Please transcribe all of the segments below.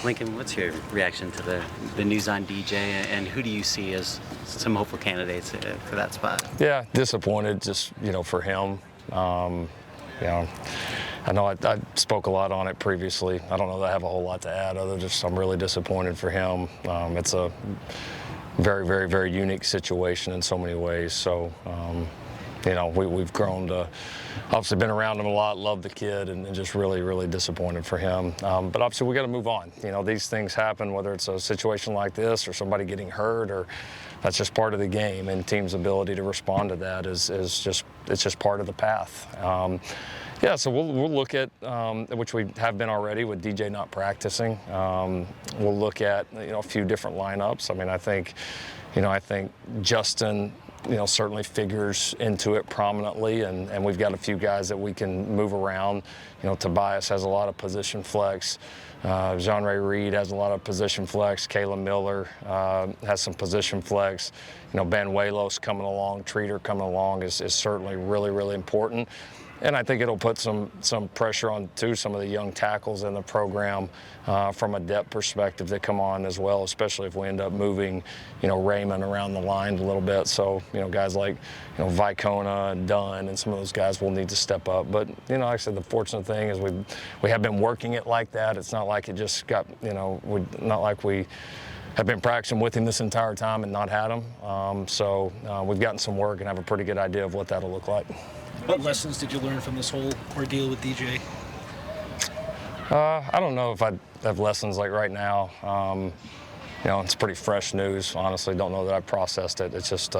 Lincoln, what's your reaction to the news on DJ, and who do you see as some hopeful candidates for that spot? Yeah, disappointed just, for him. I know I spoke a lot on it previously. I don't know that I have a whole lot to add other than just I'm really disappointed for him. It's a very, very, very unique situation in so many ways. So, we've grown to obviously been around him a lot, love the kid, and just really, really disappointed for him. But obviously we got to move on. These things happen, whether it's a situation like this or somebody getting hurt, or that's just part of the game, and team's ability to respond to that is just part of the path. So we'll look at, which we have been already with DJ not practicing. We'll look at, a few different lineups. I think Justin, certainly figures into it prominently, and we've got a few guys that we can move around. Tobias has a lot of position flex. Jean-Ray Reed has a lot of position flex. Kayla Miller has some position flex. Banuelos coming along, Treater coming along is certainly really, really important. And I think it'll put some pressure on, too, some of the young tackles in the program from a depth perspective that come on as well, especially if we end up moving, Raymond around the line a little bit. So, guys like, Vicona and Dunn and some of those guys will need to step up. But, like I said, the fortunate thing is we have been working it like that. It's not like it just got, not like we have been practicing with him this entire time and not had him. So we've gotten some work and have a pretty good idea of what that'll look like. What lessons did you learn from this whole ordeal with DJ? I don't know if I have lessons like right now. It's pretty fresh news. Honestly, don't know that I processed it. It's just,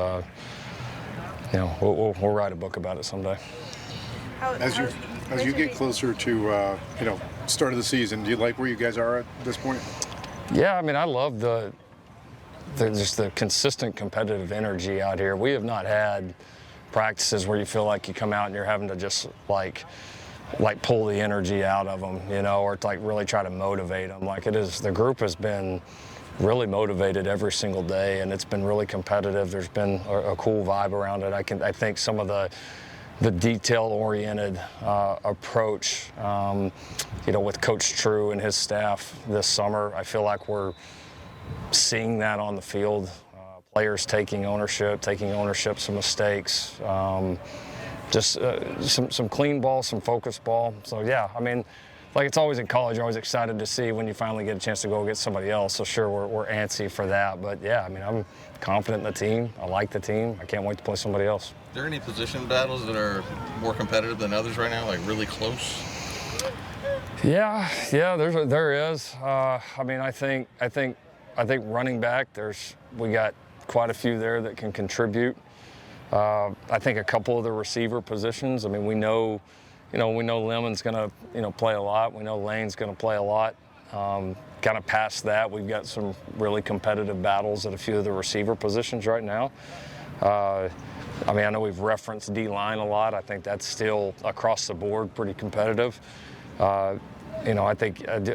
we'll write a book about it someday. As you get closer to, start of the season, do you like where you guys are at this point? Yeah, I love just the consistent competitive energy out here. We have not had practices where you feel like you come out and you're having to just like pull the energy out of them, or to really try to motivate them. The group has been really motivated every single day, and it's been really competitive. There's been a cool vibe around it. I think some of the detail-oriented approach, with Coach True and his staff this summer, I feel like we're seeing that on the field. Players taking ownership, some mistakes, some clean ball, some focused ball. So yeah, it's always in college, you're always excited to see when you finally get a chance to go against somebody else. So sure, we're antsy for that. But yeah, I'm confident in the team. I like the team. I can't wait to play somebody else. Are there any position battles that are more competitive than others right now, like really close? Yeah, there is. I think running back, we got quite a few there that can contribute. I think a couple of the receiver positions. We know Lemon's going to play a lot. We know Lane's going to play a lot. Kind of past that, we've got some really competitive battles at a few of the receiver positions right now. I know we've referenced D-line a lot. I think that's still across the board pretty competitive. I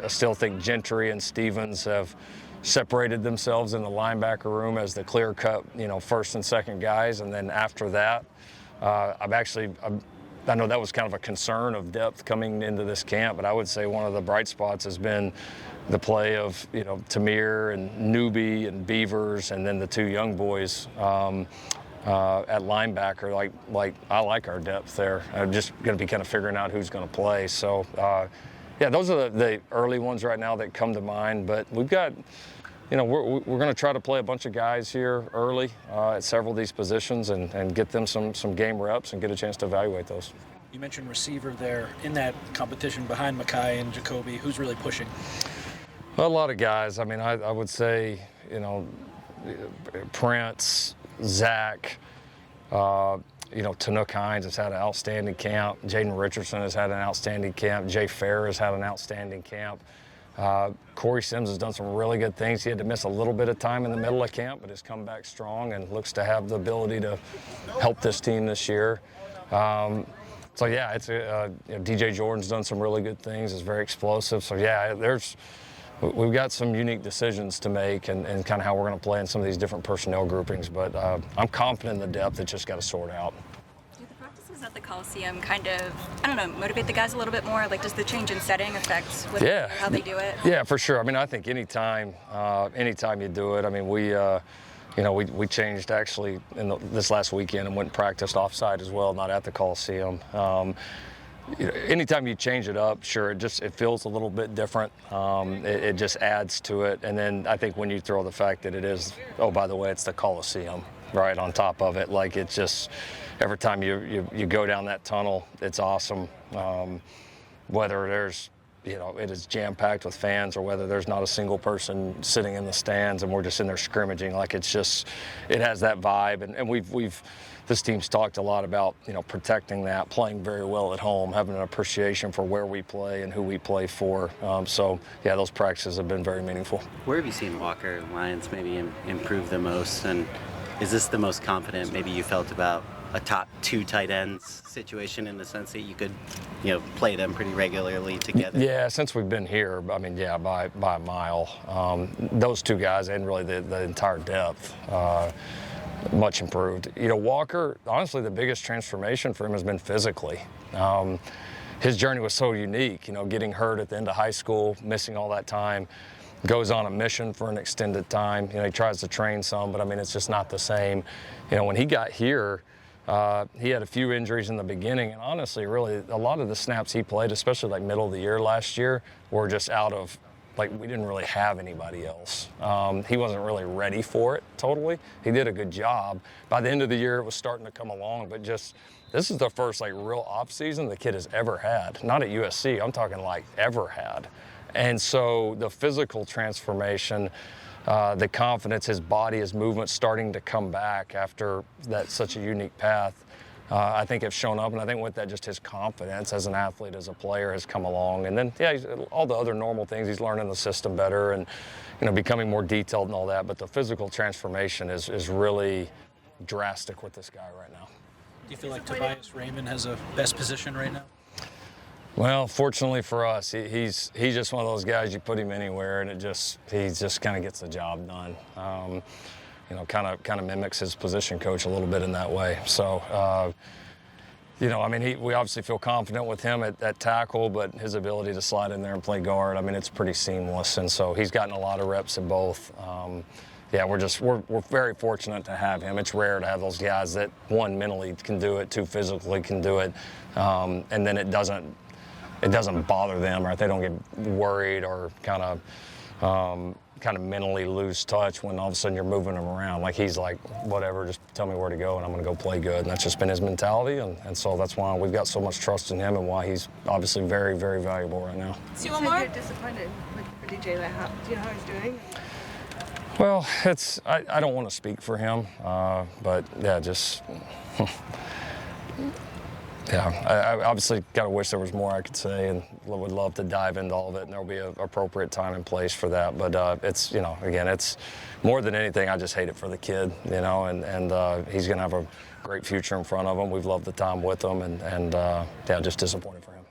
still think Gentry and Stevens have separated themselves in the linebacker room as the clear-cut, first and second guys, and then after that, I know that was kind of a concern of depth coming into this camp, but I would say one of the bright spots has been the play of, Tamir and Newby and Beavers, and then the two young boys at linebacker. I like our depth there. I'm just going to be kind of figuring out who's going to play. So, those are the early ones right now that come to mind, but we've got. We're going to try to play a bunch of guys here early at several of these positions and get them some game reps and get a chance to evaluate those. You mentioned receiver there in that competition behind Mackay and Jacoby. Who's really pushing? A lot of guys. I would say, Prince, Zach, Tanook Hines has had an outstanding camp. Jaden Richardson has had an outstanding camp. Jay Fair has had an outstanding camp. Corey Sims has done some really good things. He had to miss a little bit of time in the middle of camp, but has come back strong and looks to have the ability to help this team this year. DJ Jordan's done some really good things. Is very explosive. So yeah, we've got some unique decisions to make and kind of how we're going to play in some of these different personnel groupings. But I'm confident in the depth. It's just got to sort out. Do the practices at the Coliseum kind of, I don't know, motivate the guys a little bit more? Like, does the change in setting affect how they do it? Yeah, for sure. I mean, I think anytime you do it, I mean, we changed actually this last weekend and went and practiced offsite as well, not at the Coliseum. Anytime you change it up, sure, it feels a little bit different. It just adds to it. And then I think when you throw the fact that it is, oh, by the way, it's the Coliseum right on top of it, like it's just every time you go down that tunnel, it's awesome. Whether there's it is jam-packed with fans or whether there's not a single person sitting in the stands and we're just in there scrimmaging, like it has that vibe. And this team's talked a lot about, protecting that, playing very well at home, having an appreciation for where we play and who we play for. So, yeah, those practices have been very meaningful. Where have you seen Walker Lyons maybe improve the most? And is this the most confident maybe you felt about a top two tight ends situation in the sense that you could, play them pretty regularly together? Yeah, since we've been here, I mean, yeah, by a mile. Those two guys and really the entire depth, much improved. Walker, honestly, the biggest transformation for him has been physically. His journey was so unique, getting hurt at the end of high school, missing all that time, goes on a mission for an extended time. He tries to train some, but I mean, it's just not the same. When he got here, he had a few injuries in the beginning, and honestly, really, a lot of the snaps he played, especially like middle of the year last year, were just out of, like, we didn't really have anybody else. He wasn't really ready for it totally. He did a good job. By the end of the year, it was starting to come along, but just, this is the first, real off season the kid has ever had. Not at USC, I'm talking, ever had. And so the physical transformation, the confidence, his body, his movement starting to come back after such a unique path, I think have shown up. And I think with that, just his confidence as an athlete, as a player has come along. And then, yeah, all the other normal things, he's learning the system better and, becoming more detailed and all that. But the physical transformation is really drastic with this guy right now. Do you feel like Tobias Raymond has a best position right now? Well, fortunately for us, he's just one of those guys you put him anywhere and he just kind of gets the job done. Kind of mimics his position coach a little bit in that way. So, we obviously feel confident with him at tackle, but his ability to slide in there and play guard, I mean, it's pretty seamless. And so he's gotten a lot of reps at both. We're very fortunate to have him. It's rare to have those guys that, one, mentally can do it, two, physically can do it, and then it doesn't bother them, or they don't get worried or kind of mentally lose touch when all of a sudden you're moving them around. Like, he's like, whatever, just tell me where to go and I'm going to go play good. And that's just been his mentality. And so that's why we've got so much trust in him and why he's obviously very, very valuable right now. So you said you're disappointed with DJ. Do you know how he's doing? Well, I don't want to speak for him, but yeah, just... Yeah, I obviously got to wish there was more I could say and would love to dive into all of it, and there'll be an appropriate time and place for that. But it's, again, it's more than anything, I just hate it for the kid, and he's going to have a great future in front of him. We've loved the time with him, and just disappointed for him.